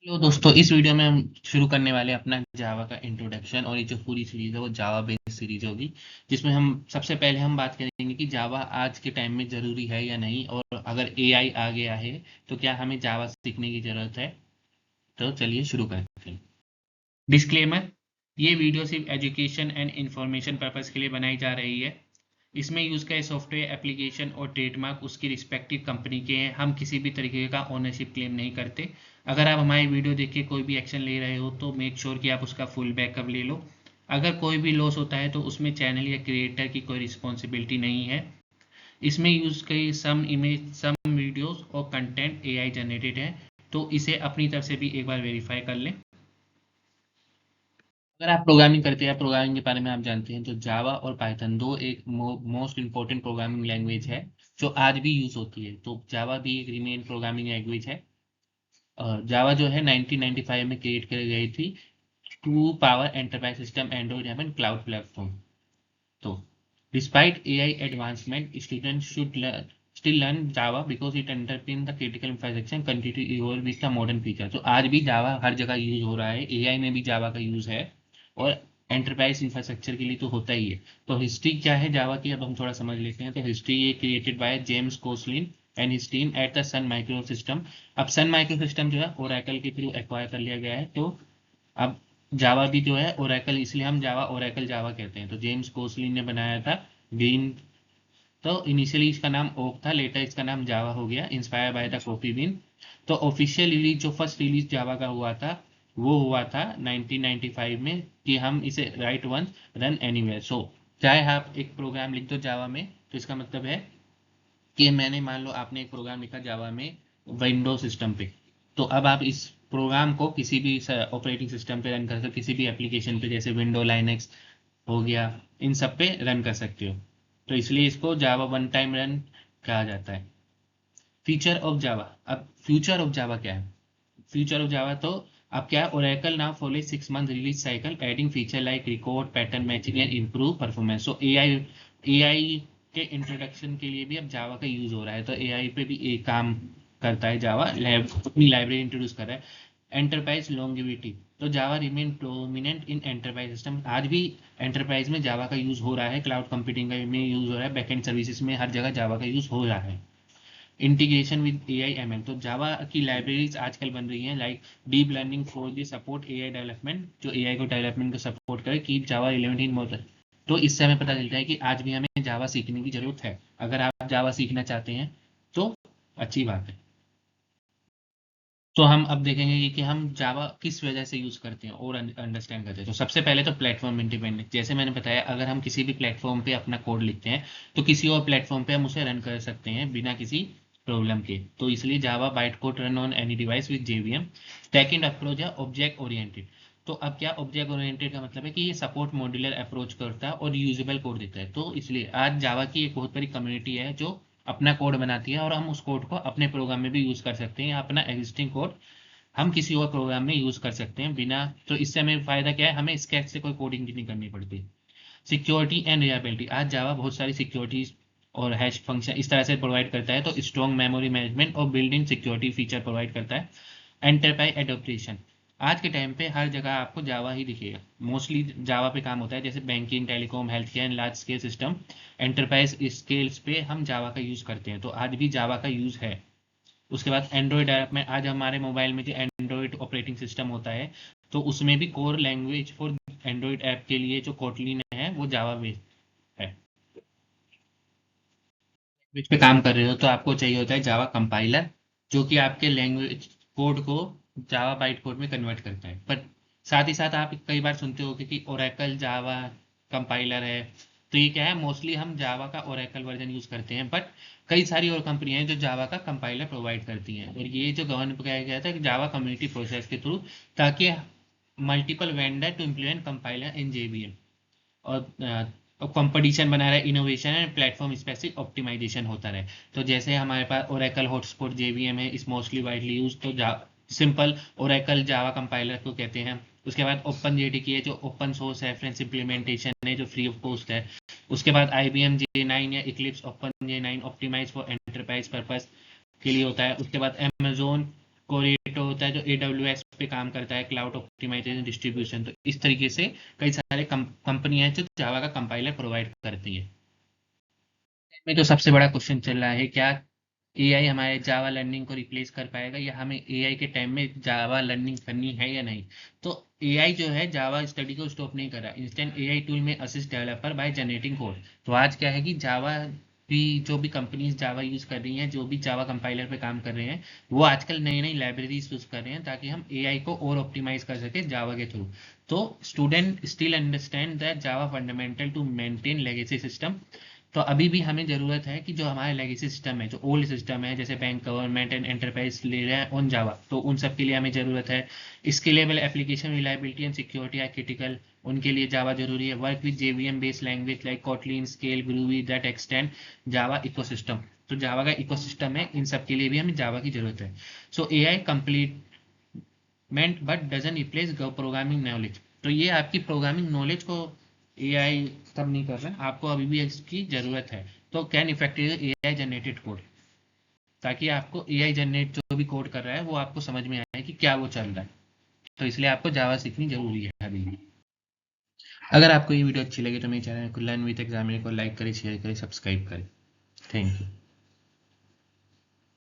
Hello दोस्तों, इस video में हम शुरू करने वाले हैं अपना जावा का इंट्रोडक्शन। और ये जो पूरी सीरीज है वो जावा बेस्ड सीरीज होगी, जिसमें हम सबसे पहले हम बात करेंगे कि जावा आज के टाइम में ज़रूरी है या नहीं, और अगर एआई आ गया है तो क्या हमें जावा सीखने की ज़रूरत है। तो चलिए शुरू करते हैं। डिस्क्लेमर: ये वीडियो सिर्फ एजुकेशन एंड इंफॉर्मेशन पर्पस के लिए बनाई जा रही है। इसमें यूज़ का सॉफ्टवेयर एप्लीकेशन और ट्रेडमार्क उसकी रिस्पेक्टिव कंपनी के हैं। हम किसी भी तरीके का ओनरशिप क्लेम नहीं करते। अगर आप हमारी वीडियो देख के कोई भी एक्शन ले रहे हो तो मेक श्योर कि आप उसका फुल बैकअप ले लो। अगर कोई भी लॉस होता है तो उसमें चैनल या क्रिएटर की कोई रिस्पॉन्सिबिलिटी नहीं है। इसमें यूज़ कई सम इमेज, सम वीडियोस और कंटेंट एआई जनरेटेड है, तो इसे अपनी तरफ से भी एक बार वेरीफाई कर लें। अगर आप प्रोग्रामिंग करते हैं, प्रोग्रामिंग के बारे में आप जानते हैं, तो जावा और पाइथन दो एक मोस्ट इंपॉर्टेंट प्रोग्रामिंग लैंग्वेज है जो आज भी यूज़ होती है। तो जावा भी एक रिमेन प्रोग्रामिंग लैंग्वेज है। जावा जो है 1995 में क्रिएट की गई थी to power enterprise system, android and cloud platform. तो despite AI advancement, student should still learn Java because it underpins the critical infrastructure and continue to evolve with the modern feature। तो आज भी जावा हर जगह use हो रहा है, AI में भी जावा का यूज है, और एंटरप्राइज इंफ्रास्ट्रक्चर के लिए तो होता ही है। तो हिस्ट्री क्या है जावा की, अब हम थोड़ा समझ लेते हैं। तो हिस्ट्री ये created by James Gosling and his team at the Sun Micro System. अब सन माइक्रो सिस्टम जो है ओरेकल के थ्रू एक्वायर कर लिया गया है। तो अब जावा भी जो है ओरेकल, इसलिए हम जावा ओरेकल जावा कहते हैं। तो जेम्स कोसलिन ने बनाया था ग्रीन। तो इनिशियली इसका नाम ओक था, लेटर इसका नाम जावा हो गया, inspire by the coffee bean. तो ऑफिशियल रिलीज जो फर्स्ट रिलीज जावा का हुआ था वो हुआ था 1995 में, कि हम इसे राइट वंस रन एनीवेयर। सो चाहे आप एक प्रोग्राम लिख दो जावा में, तो इसका मतलब है कि मैंने, मान लो आपने एक प्रोग्राम लिखा जावा में विंडो सिस्टम पे, तो अब आप इस प्रोग्राम को किसी भी ऑपरेटिंग सिस्टम पे रन कर सकते हो, किसी भी एप्लीकेशन पे, जैसे विंडो, लाइनक्स हो गया, इन सब पे रन कर सकते हो। तो इसलिए इसको जावा वन टाइम रन कहा जाता है। Feature of Java. अब फ्यूचर ऑफ जावा क्या है? फ्यूचर ऑफ जावा तो अब क्या है, Oracle now follow 6 month release cycle adding feature like record pattern matching and improve performance. So AI के इंट्रोडक्शन के लिए भी अब जावा का यूज हो रहा है। तो एआई पे भी एक काम करता है जावा, अपनी लाइब्रेरी इंट्रोड्यूस कर रहा है। Enterprise longevity. तो Java remain prominent in enterprise system. आज भी एंटरप्राइज में जावा का यूज हो रहा है, क्लाउड कंप्यूटिंग में यूज हो रहा है, बैकएंड सर्विसेज में हर जगह जावा का यूज हो रहा है। Integration with AI ML. तो जावा की लाइब्रेरीज आजकल बन रही हैं like deep learning for the support AI development, जो एआई को डेवलपमेंट को सपोर्ट करे, कीप जावा रिलेवेंट इन मोर। तो इससे हमें पता चलता है कि आज भी हमें जावा सीखने की जरूरत है। अगर आप जावा सीखना चाहते हैं तो अच्छी बात है। तो हम अब देखेंगे कि हम जावा किस वजह से यूज़ करते हैं और अंडरस्टैंड करते हैं। तो सबसे पहले तो प्लेटफॉर्म इंडिपेंडेंट। जैसे मैंने बताया, अगर हम किसी भी प्लेटफॉर्म पे अपना कोड लिखते हैं तो किसी और प्लेटफॉर्म पे हम उसे रन कर सकते हैं बिना किसी प्रॉब्लम के। तो इसलिए जावा byte code run on any device with JVM. Second approach है ऑब्जेक्ट ओरिएंटेड। तो अब क्या ऑब्जेक्ट ओरिएंटेड का मतलब है कि ये सपोर्ट मॉड्यूलर अप्रोच करता है और यूजेबल कोड देता है। तो इसलिए आज जावा की एक बहुत बड़ी कम्युनिटी है जो अपना कोड बनाती है, और हम उस कोड को अपने प्रोग्राम में भी यूज़ कर सकते हैं, या अपना एग्जिस्टिंग कोड हम किसी और प्रोग्राम में यूज़ कर सकते हैं बिना। तो इससे हमें फ़ायदा क्या है, हमें स्केच से कोई कोडिंग भी नहीं करनी पड़ती। Security and reliability. आज जावा बहुत सारी सिक्योरिटीज और हैश फंक्शन इस तरह से प्रोवाइड करता है। तो स्ट्रॉन्ग मेमोरी मैनेजमेंट और बिल्डिंग सिक्योरिटी फीचर प्रोवाइड करता है। Enterprise adoption. आज के टाइम पे हर जगह आपको जावा ही दिखेगा, मोस्टली जावा पे काम होता है, जैसे banking, telecom, health care and large scale system. Enterprise scales पे हम जावा का यूज़ करते हैं, तो आज भी जावा का यूज़ है। उसके बाद एंड्रॉयड ऐप में, आज हमारे मोबाइल में जो एंड्रॉयड ऑपरेटिंग सिस्टम होता है, तो उसमें भी core language for Android app के लिए जो कोटलिन है वो जावा बेस्ड है। लैंग्वेज पे काम कर रहे हो तो आपको चाहिए होता है जावा कंपाइलर, जो कि आपके लैंग्वेज कोड को जावा बाइट कोड में कन्वर्ट करता है। पर साथ ही साथ आप कई बार सुनते हो कि ओरेकल जावा कंपाइलर है। तो ये क्या है, मोस्टली हम जावा का ओरेकल वर्जन यूज करते हैं, बट कई सारी और कंपनियां हैं जो जावा का कंपाइलर प्रोवाइड करती हैं, और ये जो गवर्न किया गया था कि जावा कम्युनिटी प्रोसेस के थ्रू, ताकि multiple vendor to implement compiler in JVM, और कंपटीशन बना रहे, innovation and platform specific optimization होता रहे। तो जैसे हमारे पास ओरेकल हॉटस्पॉट जेवीएम है, इस मोस्टली वाइडली यूज, तो सिंपल ओरेकल जावा कंपाइलर को कहते हैं। उसके बाद ओपन जेडी की है, जो ओपन सोर्स रेफरेंस इंप्लीमेंटेशन है, जो फ्री ऑफ कॉस्ट है। उसके बाद IBM J9 या Eclipse open J9 optimize for enterprise purpose के लिए होता है। उसके बाद अमेजोन कोरेटो होता है, जो AWS पे काम करता है, क्लाउड ऑप्टिमाइजेशन, डिस्ट्रीब्यूशन। तो इस तरीके से कई सारे कंपनियां हैं जो जावा का कंपाइलर प्रोवाइड करती है। में तो सबसे बड़ा क्वेश्चन चल रहा है, क्या एआई हमारे जावा लर्निंग को रिप्लेस कर पाएगा, या हमें एआई के टाइम में जावा लर्निंग करनी है या नहीं। तो एआई जो है जावा स्टडी को स्टॉप नहीं कर रहा। इंस्टेंट एआई टूल में assist developer by generating code. तो आज क्या है कि जावा भी, जो भी कंपनीज जावा यूज कर रही हैं, जो भी जावा कंपाइलर पे काम कर रहे हैं, वो आजकल नई नई लाइब्रेरीज यूज कर रहे हैं ताकि हम एआई को और ऑप्टिमाइज कर सके जावा के थ्रू। तो student still understand that Java fundamental to maintain legacy system. तो अभी भी हमें ज़रूरत है कि जो हमारे लेगेसी सिस्टम है, जो ओल्ड सिस्टम है, जैसे बैंक, गवर्नमेंट एंड एंटरप्राइज ले रहे हैं ऑन जावा, तो उन सब के लिए हमें ज़रूरत है। Scalable application reliability and security are critical, उनके लिए जावा जरूरी है। Work with JVM based language like Kotlin, Scala, Groovy that extend Java ecosystem. तो जावा का इकोसिस्टम है, इन सब के लिए भी हमें जावा की जरूरत है। So AI complement but doesn't replace programming knowledge. तो ये आपकी प्रोग्रामिंग नॉलेज को एआई कम नहीं कर रहा है, आपको अभी भी इसकी जरूरत है। तो can effective AI generated code, ताकि आपको एआई जनरेट जो भी कोड कर रहा है वो आपको समझ में आए कि क्या वो चल रहा है। तो इसलिए आपको जावा सीखनी जरूरी है अभी भी। अगर आपको ये वीडियो अच्छी लगी तो मेरे चैनल को लर्न विद एग्जामिनर को लाइक करें, शेयर करें, सब्सक्राइब करें। Thank you.